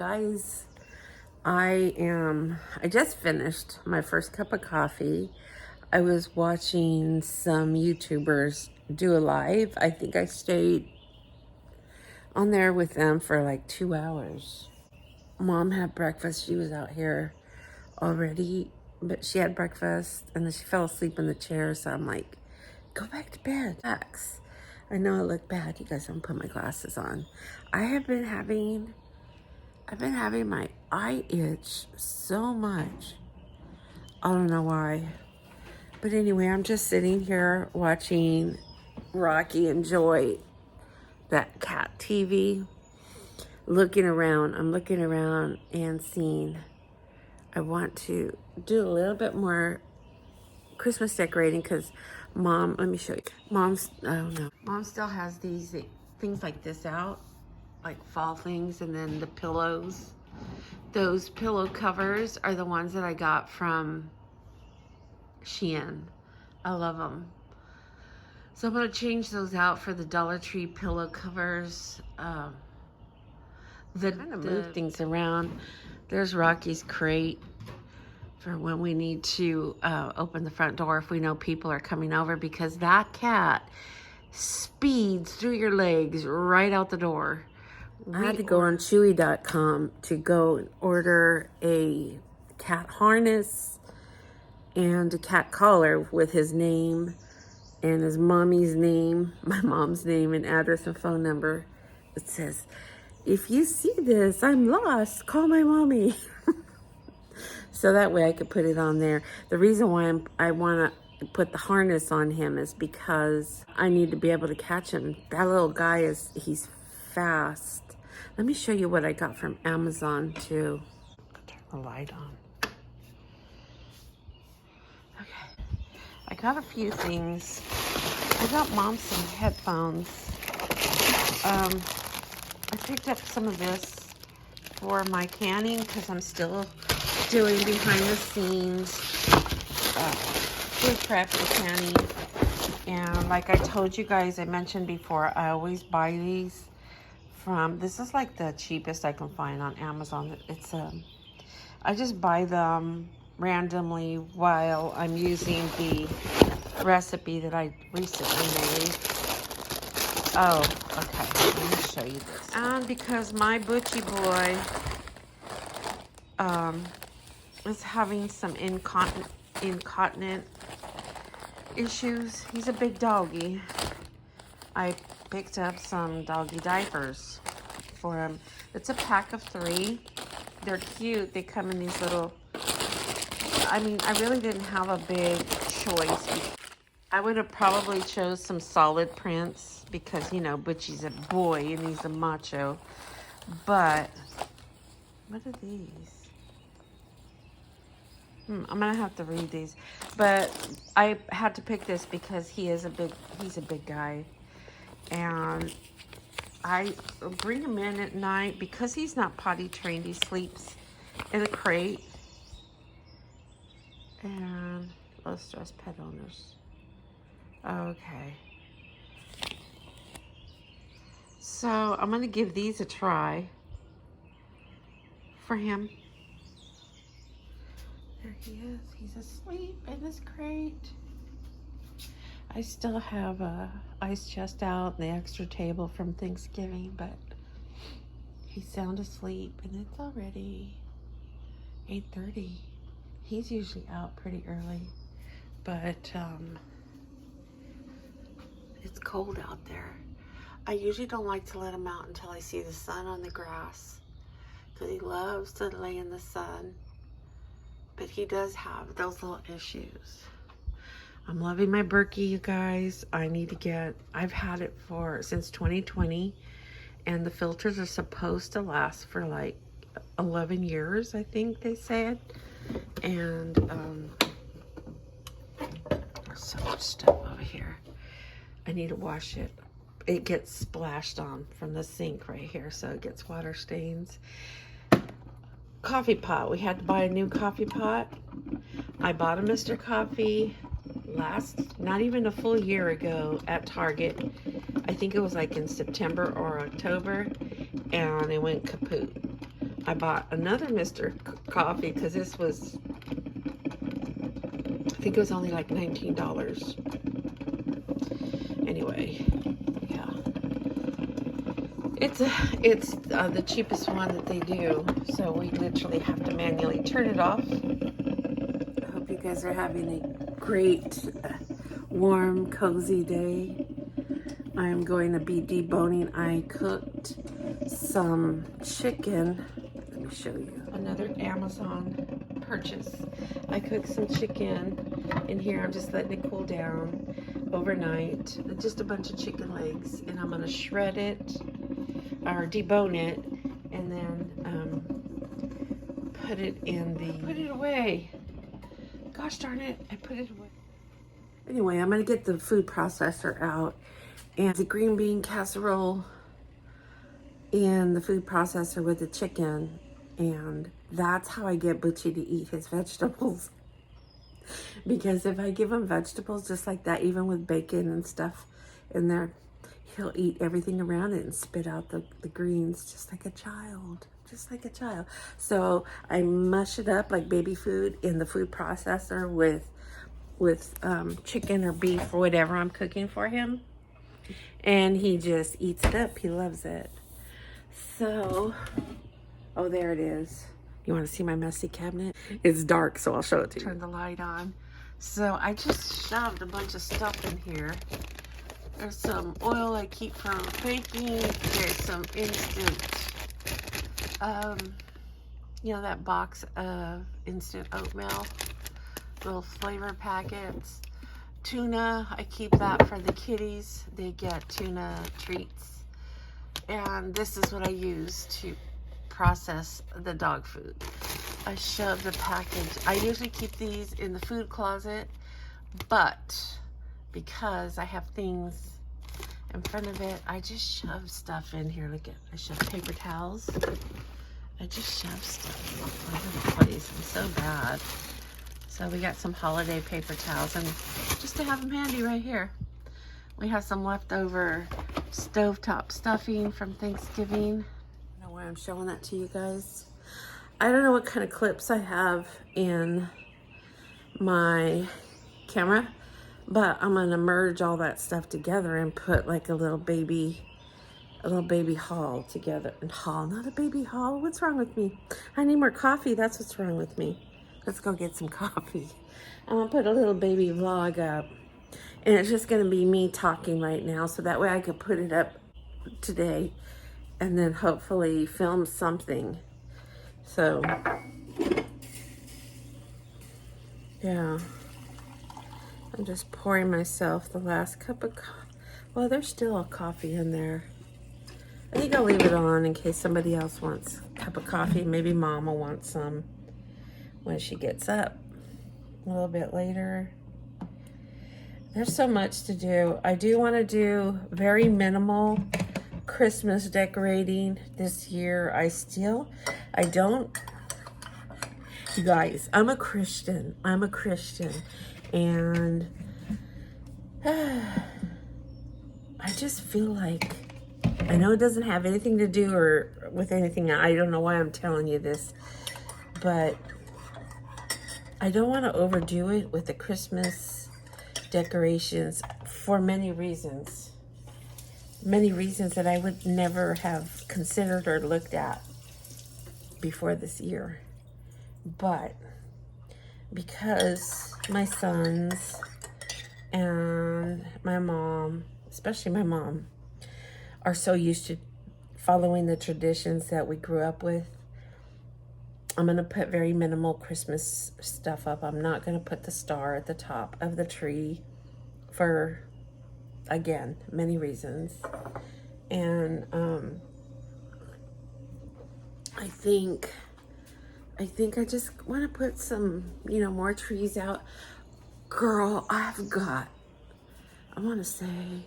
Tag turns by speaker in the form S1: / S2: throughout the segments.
S1: Guys, I just finished my first cup of coffee. I was watching some YouTubers do a live. I think I stayed on there with them for like 2 hours. Mom had breakfast. She was out here already, but she had breakfast and then she fell asleep in the chair. So I'm like, go back to bed. Relax. I know I look bad. You guys don't put my glasses on. I've been having my eye itch so much. I don't know why. But anyway, I'm just sitting here watching Rocky enjoy that cat TV. Looking around. I'm looking around and seeing. I want to do a little bit more Christmas decorating because Mom, let me show you. Mom still has these things like this out. Like fall things, and then the pillows. Those pillow covers are the ones that I got from Shein. I love them. So I'm going to change those out for the Dollar Tree pillow covers. Move things around. There's Rocky's crate for when we need to open the front door if we know people are coming over, because that cat speeds through your legs right out the door. I had to go on Chewy.com to go and order a cat harness and a cat collar with his name and his mommy's name, my mom's name and address and phone number. It says, if you see this, I'm lost, call my mommy. So that way I could put it on there. The reason why I want to put the harness on him is because I need to be able to catch him. That little guy he's fast. Let me show you what I got from Amazon too. Turn the light on. Okay. I got a few things. I got Mom some headphones. I picked up some of this for my canning because I'm still doing behind the scenes food prep for canning. And like I told you guys, I mentioned before, I always buy these from, this is like the cheapest I can find on Amazon. It's I just buy them randomly while I'm using the recipe that I recently made. Oh, okay, let me show you this. And because my butchie boy is having some incontinent issues. He's a big doggy. I picked up some doggy diapers for him. It's a pack of 3. They're cute. They come in these little, I mean, I really didn't have a big choice. I would have probably chose some solid prints because, you know, Butchie's a boy and he's a macho. But, what are these? I'm gonna have to read these. But I had to pick this because he's a big guy. And I bring him in at night because he's not potty trained. He sleeps in a crate. And low stress pet owners. Okay. So I'm going to give these a try for him. There he is. He's asleep in his crate. I still have a ice chest out and the extra table from Thanksgiving, but he's sound asleep and it's already 8:30. He's usually out pretty early, but it's cold out there. I usually don't like to let him out until I see the sun on the grass because he loves to lay in the sun, but he does have those little issues. I'm loving my Berkey, you guys. I've had it since 2020, and the filters are supposed to last for like 11 years, I think they said. And there's so much stuff over here. I need to wash it. It gets splashed on from the sink right here, so it gets water stains. Coffee pot. We had to buy a new coffee pot. I bought a Mr. Coffee not even a full year ago at Target. I think it was like in September or October, and it went kaput. I bought another Mr. Coffee because this was, I think it was only like $19. Anyway, yeah. It's the cheapest one that they do, so we literally have to manually turn it off. I hope you guys are having a great, warm, cozy day. I'm going to be deboning. I cooked some chicken. Let me show you. Another Amazon purchase. I cooked some chicken in here. I'm just letting it cool down overnight. Just a bunch of chicken legs, and I'm gonna shred it or debone it, and then put it in the, put it away. Gosh darn it, I put it away. Anyway, I'm gonna get the food processor out, and the green bean casserole in the food processor with the chicken, and that's how I get Butchie to eat his vegetables. Because if I give him vegetables just like that, even with bacon and stuff in there, he'll eat everything around it and spit out the greens just like a child. Just like a child. So I mush it up like baby food in the food processor with chicken or beef or whatever I'm cooking for him. And he just eats it up. He loves it. So, oh, there it is. You want to see my messy cabinet? It's dark, so I'll show it to you. Turn the light on. So I just shoved a bunch of stuff in here. There's some oil I keep from baking. There's some instant, you know, that box of instant oatmeal, little flavor packets. Tuna, I keep that for the kitties. They get tuna treats. And this is what I use to process the dog food. I shove the package. I usually keep these in the food closet, but because I have things in front of it, I just shove stuff in here. Look at, I shove paper towels. I just shove stuff all over the place. I'm so bad. So we got some holiday paper towels, and just to have them handy right here. We have some leftover stovetop stuffing from Thanksgiving. I don't know why I'm showing that to you guys. I don't know what kind of clips I have in my camera, but I'm gonna merge all that stuff together and put like a little baby haul together. And haul, not a baby haul. What's wrong with me? I need more coffee. That's what's wrong with me. Let's go get some coffee. I'm gonna put a little baby vlog up, and it's just gonna be me talking right now, so that way I could put it up today and then hopefully film something. So yeah, I'm just pouring myself the last cup of coffee. Well, there's still a coffee in there. I think I'll leave it on in case somebody else wants a cup of coffee. Maybe Mom will want some when she gets up a little bit later. There's so much to do. I do want to do very minimal Christmas decorating this year. I don't, you guys, I'm a Christian, and I just feel like, I know it doesn't have anything to do with anything. I don't know why I'm telling you this, but I don't want to overdo it with the Christmas decorations for many reasons. Many reasons that I would never have considered or looked at before this year. But because my sons and my mom, especially my mom, are so used to following the traditions that we grew up with, I'm going to put very minimal Christmas stuff up. I'm not going to put the star at the top of the tree for, again, many reasons. And I think I just want to put some, more trees out. Girl, I want to say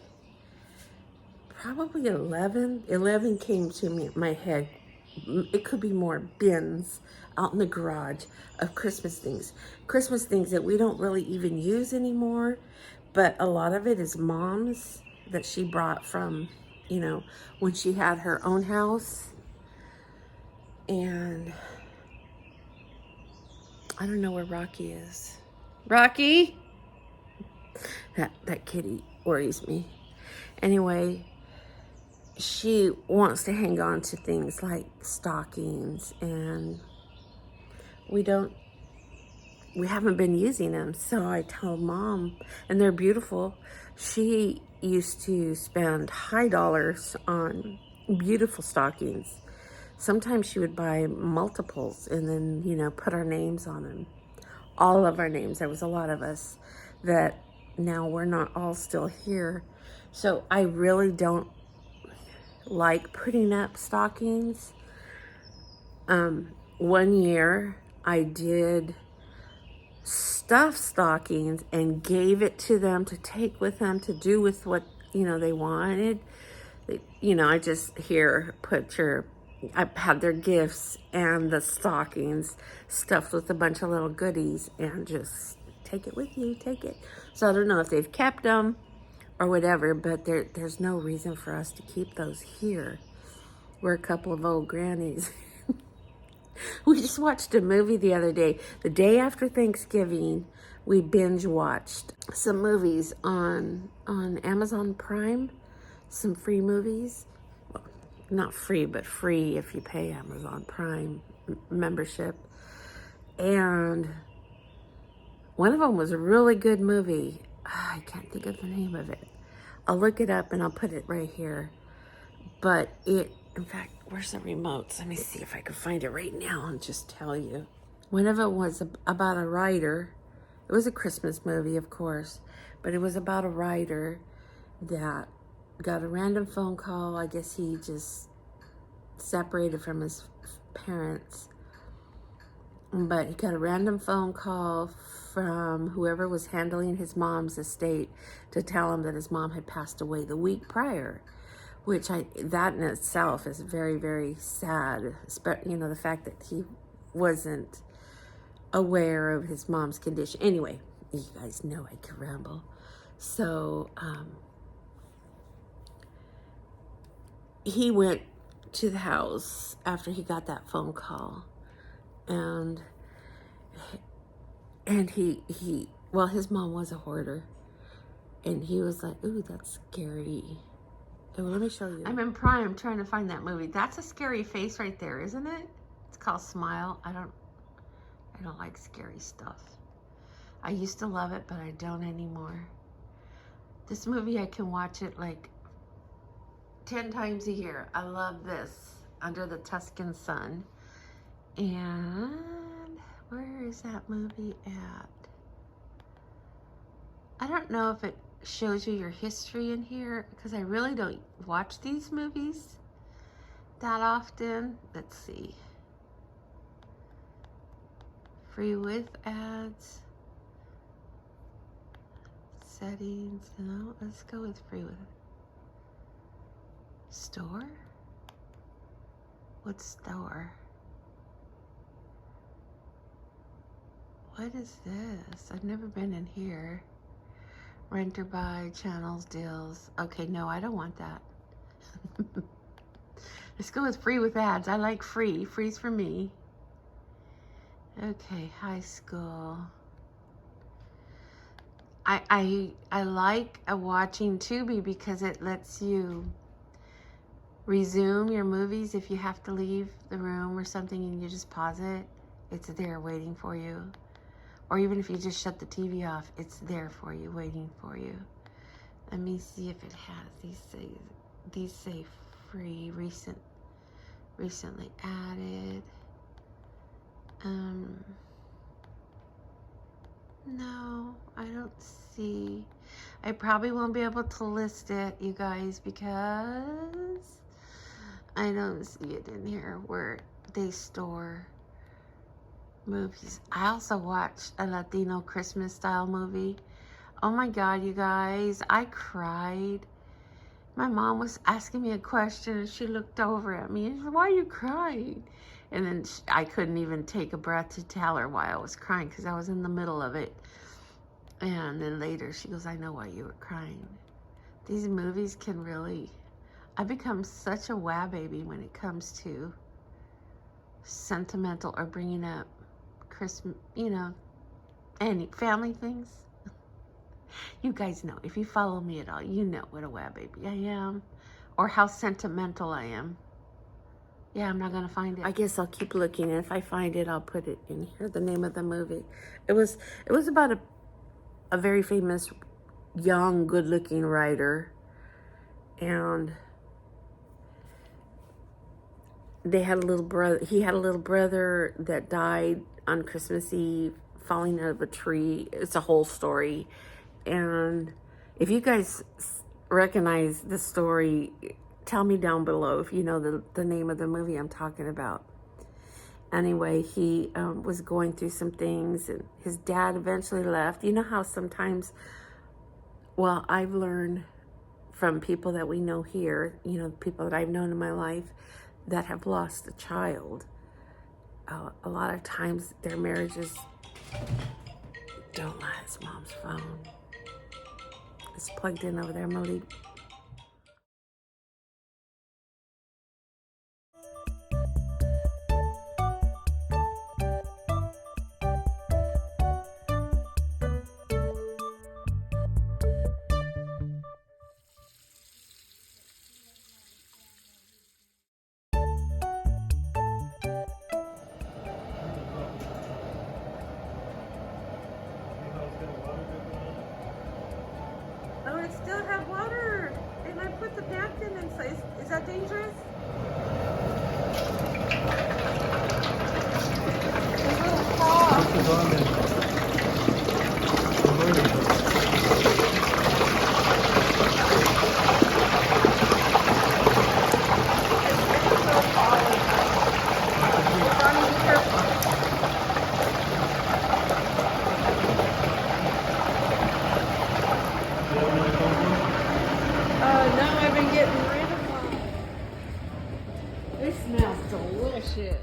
S1: probably 11. 11 came to me, my head. It could be more bins out in the garage of Christmas things that we don't really even use anymore, but a lot of it is Mom's that she brought from, when she had her own house. And I don't know where Rocky is. Rocky? That kitty worries me. Anyway, she wants to hang on to things like stockings, and we haven't been using them. So I told Mom, and they're beautiful. She used to spend high dollars on beautiful stockings. Sometimes she would buy multiples and then, you know, put our names on them. All of our names. There was a lot of us that now we're not all still here. So I really don't like putting up stockings. One year I did stuff stockings and gave it to them to take with them to do with what, you know, they wanted. You know, I just I had their gifts and the stockings stuffed with a bunch of little goodies, and just take it with you, take it. So I don't know if they've kept them or whatever, but there's no reason for us to keep those here. We're a couple of old grannies. We just watched a movie the other day. The day after Thanksgiving, we binge watched some movies on Amazon Prime, some free movies. Well, not free, but free if you pay Amazon Prime membership. And one of them was a really good movie. I can't think of the name of it. I'll look it up and I'll put it right here. But in fact, where's the remotes? Let me see if I can find it right now and just tell you. One of them was about a writer. It was a Christmas movie, of course, but it was about a writer that got a random phone call. I guess he just separated from his parents. But he got a random phone call from whoever was handling his mom's estate to tell him that his mom had passed away the week prior. Which that in itself is very, very sad. You know, the fact that he wasn't aware of his mom's condition. Anyway, you guys know I can ramble. So, he went to the house after he got that phone call. And well, his mom was a hoarder. And he was like, ooh, that's scary. Oh, let me show you. I'm in Prime trying to find that movie. That's a scary face right there, isn't it? It's called Smile. I don't like scary stuff. I used to love it, but I don't anymore. This movie, I can watch it like 10 times a year. I love this, Under the Tuscan Sun. And where is that movie at? I don't know if it shows you your history in here, because I really don't watch these movies that often. Let's see. Free with ads. Settings. No, let's go with free with. Store? What store? What is this? I've never been in here. Rent or buy, channels, deals. Okay, no, I don't want that. Let's go with free with ads. I like free. Free's for me. Okay, high school. I like watching Tubi because it lets you resume your movies if you have to leave the room or something and you just pause it. It's there waiting for you. Or even if you just shut the TV off, it's there for you, waiting for you. Let me see if it has. These say free, recently added. No, I don't see. I probably won't be able to list it, you guys, because I don't see it in here where they store movies. I also watched a Latino Christmas style movie. Oh my God, you guys, I cried. My mom was asking me a question and she looked over at me and she said, why are you crying? And then I couldn't even take a breath to tell her why I was crying because I was in the middle of it. And then later she goes, I know why you were crying. These movies can really, I become such a wow baby when it comes to sentimental or bringing up Christmas, you know, any family things. You guys know, if you follow me at all, you know what a wab baby I am, or how sentimental I am. Yeah, I'm not gonna find it. I guess I'll keep looking, and if I find it, I'll put it in here. The name of the movie. It was about a very famous, young, good-looking writer, and they had a little brother. He had a little brother that died on Christmas Eve, falling out of a tree. It's a whole story, and if you guys recognize the story, tell me down below if you know the name of the movie I'm talking about. Anyway, he was going through some things, and his dad eventually left. You know how sometimes, well, I've learned from people that we know here, you know, people that I've known in my life that have lost a child, a lot of times their marriages don't last. Mom's phone. It's plugged in over there, Modi. Oh, it still have water, and I put the napkin in. So is that dangerous? There's a little frog.
S2: This is on it.
S1: No, I've been getting rid of them. It smells delicious.